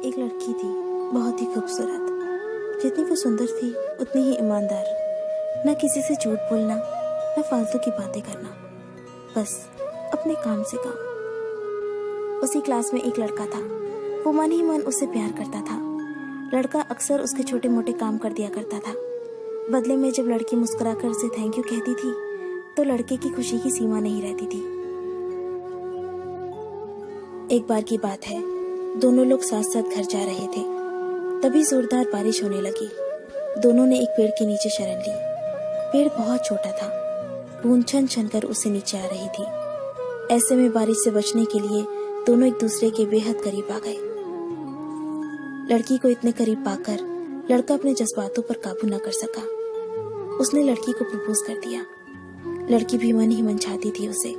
एक लड़की थी, बहुत ही खूबसूरत। जितनी वो सुंदर थी उतनी ही ईमानदार। न किसी से झूठ बोलना, न फालतू की बातें करना, बस अपने काम से काम। उसी क्लास में एक लड़का था। वो मन ही मन उससे प्यार करता था। लड़का अक्सर उसके छोटे मोटे काम कर दिया करता था। बदले में जब लड़की मुस्कुराकर उसे थैंक यू कहती थी तो लड़के की खुशी की सीमा नहीं रहती थी। एक बार की बात है, दोनों लोग साथ साथ घर जा रहे थे। तभी जोरदार बारिश होने लगी। दोनों ने एक पेड़ के नीचे शरण ली। पेड़ बहुत छोटा था, बूंद छन छन कर उससे नीचे आ रही थी। ऐसे में बारिश से बचने के लिए दोनों एक दूसरे के बेहद करीब आ गए। लड़की को इतने करीब पाकर लड़का अपने जज्बातों पर काबू न कर सका। उसने लड़की को प्रपोज कर दिया। लड़की भी मन ही मन चाहती थी उसे,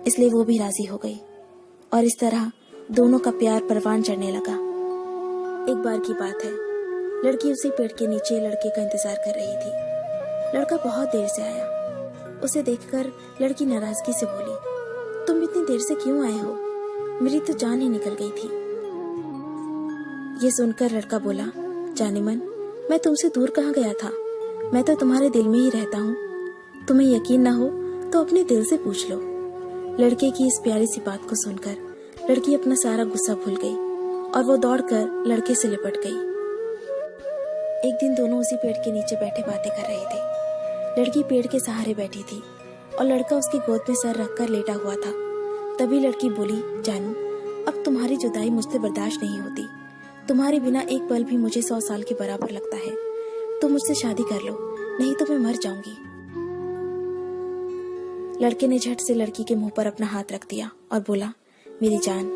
इसलिए वो भी राजी हो गई और इस तरह दोनों का प्यार परवान चढ़ने लगा। एक बार की बात है, लड़की उसी पेड़ के नीचे लड़के का इंतजार कर रही थी। लड़का बहुत देर से आया। उसे देखकर लड़की नाराजगी से बोली, तुम इतनी देर से क्यों आए हो? मेरी तो जान ही निकल गई थी। ये सुनकर लड़का बोला, जाने मन, मैं तुमसे दूर कहाँ गया था? मैं तो तुम्हारे दिल में ही रहता हूँ। तुम्हें यकीन ना हो तो अपने दिल से पूछ लो। लड़के की इस प्यारी सी बात को सुनकर लड़की अपना सारा गुस्सा भूल गई और वो दौड़कर लड़के से लिपट गई। एक दिन दोनों उसी पेड़ के नीचे बैठे बातें कर रहे थे। लड़की पेड़ के सहारे बैठी थी और लड़का उसकी गोद में सर रखकर लेटा हुआ था। तभी लड़की बोली, जानू, अब तुम्हारी जुदाई मुझसे बर्दाश्त नहीं होती। तुम्हारे बिना एक पल भी मुझे 100 साल के बराबर लगता है। तुम मुझसे शादी कर लो, नहीं तो मैं मर जाऊंगी। लड़के ने झट से लड़की के मुंह पर अपना हाथ रख दिया और बोला, मेरी जान,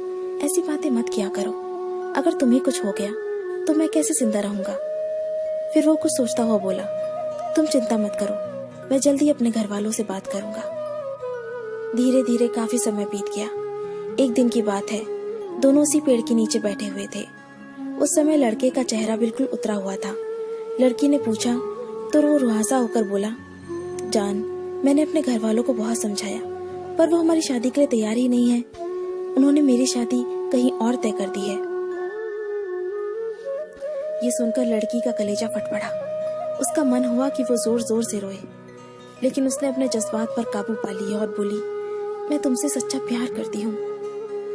ऐसी बातें मत किया करो। अगर तुम्हें कुछ हो गया तो मैं कैसे जिंदा रहूंगा? फिर वो कुछ सोचता हुआ बोला, तुम चिंता मत करो, मैं जल्दी अपने घर वालों से बात करूंगा। धीरे धीरे काफी समय बीत गया। एक दिन की बात है, दोनों उसी पेड़ के नीचे बैठे हुए थे। उस समय लड़के का चेहरा बिल्कुल उतरा हुआ था। लड़की ने पूछा तो वो रुआसा होकर बोला, जान, मैंने अपने घर वालों को बहुत समझाया, पर वो हमारी शादी के लिए तैयार ही नहीं है। उन्होंने मेरी शादी कहीं और तय कर दी है। ये सुनकर लड़की का कलेजा फट पड़ा। उसका मन हुआ कि वो जोर जोर से रोए, लेकिन उसने अपने जज्बात पर काबू पा लिया और बोली, मैं तुमसे सच्चा प्यार करती हूँ।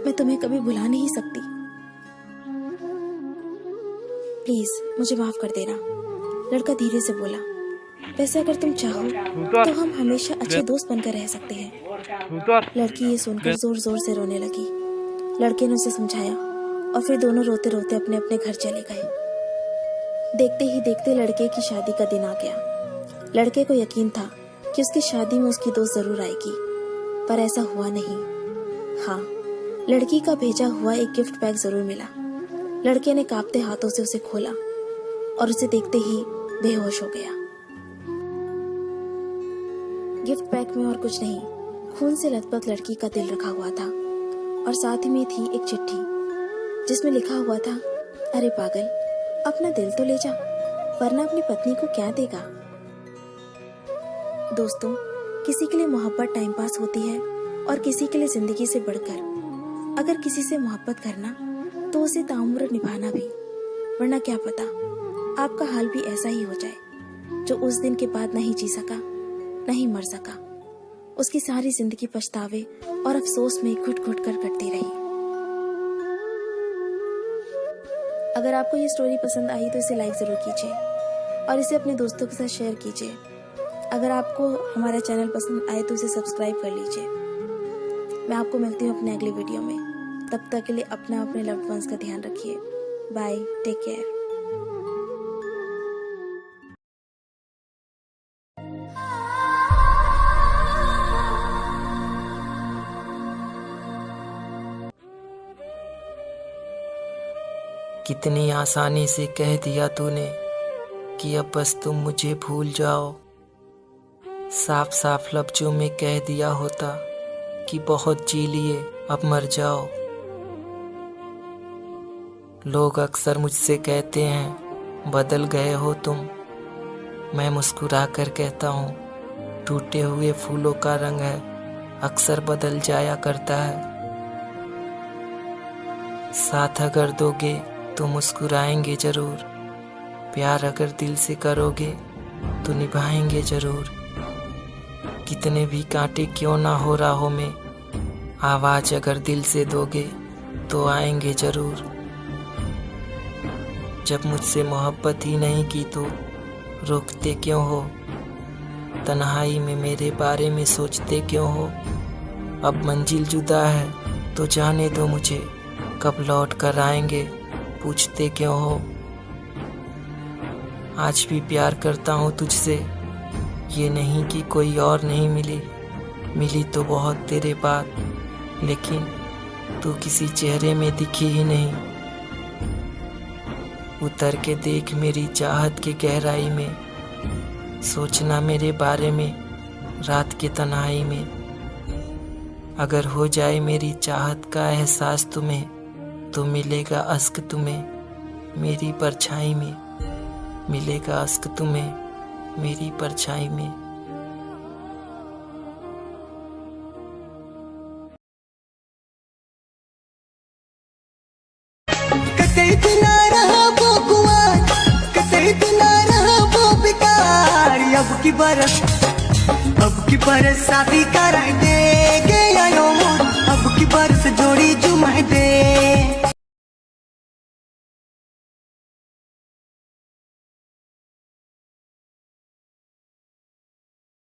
मैं तुम्हें कभी भुला नहीं सकती। प्लीज मुझे माफ कर देना। लड़का धीरे से बोला, वैसे अगर तुम चाहो तो हम हमेशा अच्छे दोस्त बनकर रह सकते हैं। लड़की ये सुनकर जोर जोर से रोने लगी। लड़के ने उसे समझाया और फिर दोनों रोते रोते अपने अपने घर चले गए। देखते ही देखते लड़के की शादी का दिन आ गया। लड़के को यकीन था कि उसकी शादी में उसकी दोस्त जरूर आएगी, पर ऐसा हुआ नहीं। हाँ, लड़की का भेजा हुआ एक गिफ्ट पैक जरूर मिला। लड़के ने कांपते हाथों से उसे खोला और उसे देखते ही बेहोश हो गया। गिफ्ट पैक में और कुछ नहीं, खून से लथपथ लड़की का दिल रखा हुआ था और साथ ही में थी एक चिट्ठी जिसमें लिखा हुआ था, अरे पागल, अपना दिल तो ले जा, वरना अपनी पत्नी को क्या देगा। दोस्तों, किसी के लिए मोहब्बत टाइम पास होती है और किसी के लिए जिंदगी से बढ़कर। अगर किसी से मोहब्बत करना तो उसे ताउम्र निभाना भी, वरना क्या पता आपका हाल भी ऐसा ही हो जाए जो उस दिन के बाद नहीं जी सका, नहीं मर सका। उसकी सारी जिंदगी पछतावे और अफसोस में घुट घुट कर कटती रही। अगर आपको ये स्टोरी पसंद आई तो इसे लाइक जरूर कीजिए और इसे अपने दोस्तों के साथ शेयर कीजिए। अगर आपको हमारा चैनल पसंद आए तो इसे सब्सक्राइब कर लीजिए। मैं आपको मिलती हूँ अपने अगले वीडियो में। तब तक के लिए अपना अपने लव्ड वंस का ध्यान रखिए। Bye, take care. कितनी आसानी से कह दिया तूने कि अब बस तुम मुझे भूल जाओ। साफ साफ लफ्जों में कह दिया होता कि बहुत जी लिए, अब मर जाओ। लोग अक्सर मुझसे कहते हैं, बदल गए हो तुम। मैं मुस्कुरा कर कहता हूँ, टूटे हुए फूलों का रंग है, अक्सर बदल जाया करता है। साथ अगर दोगे तो मुस्कुराएंगे जरूर। प्यार अगर दिल से करोगे तो निभाएंगे जरूर। कितने भी कांटे क्यों ना हो राहों में, आवाज अगर दिल से दोगे तो आएंगे जरूर। जब मुझसे मोहब्बत ही नहीं की तो रोकते क्यों हो? तन्हाई में मेरे बारे में सोचते क्यों हो? अब मंजिल जुदा है तो जाने दो मुझे, कब लौट कर आएंगे पूछते क्यों हो? आज भी प्यार करता हूँ तुझसे, ये नहीं कि कोई और नहीं मिली। मिली तो बहुत तेरे बाद, लेकिन तू किसी चेहरे में दिखी ही नहीं। उतर के देख मेरी चाहत की गहराई में, सोचना मेरे बारे में रात के तन्हाई में। अगर हो जाए मेरी चाहत का एहसास तुम्हें, तो मिलेगा अश्क तुम्हें मेरी परछाई में। मिलेगा अश्क तुम्हें मेरी परछाई में। कतई ना रहा वो कुआर, कतई ना रहा वो बेकार। अब की बरस शादी कराए देगे आयो मोर। अब की बरस जोड़ी जुमाए दे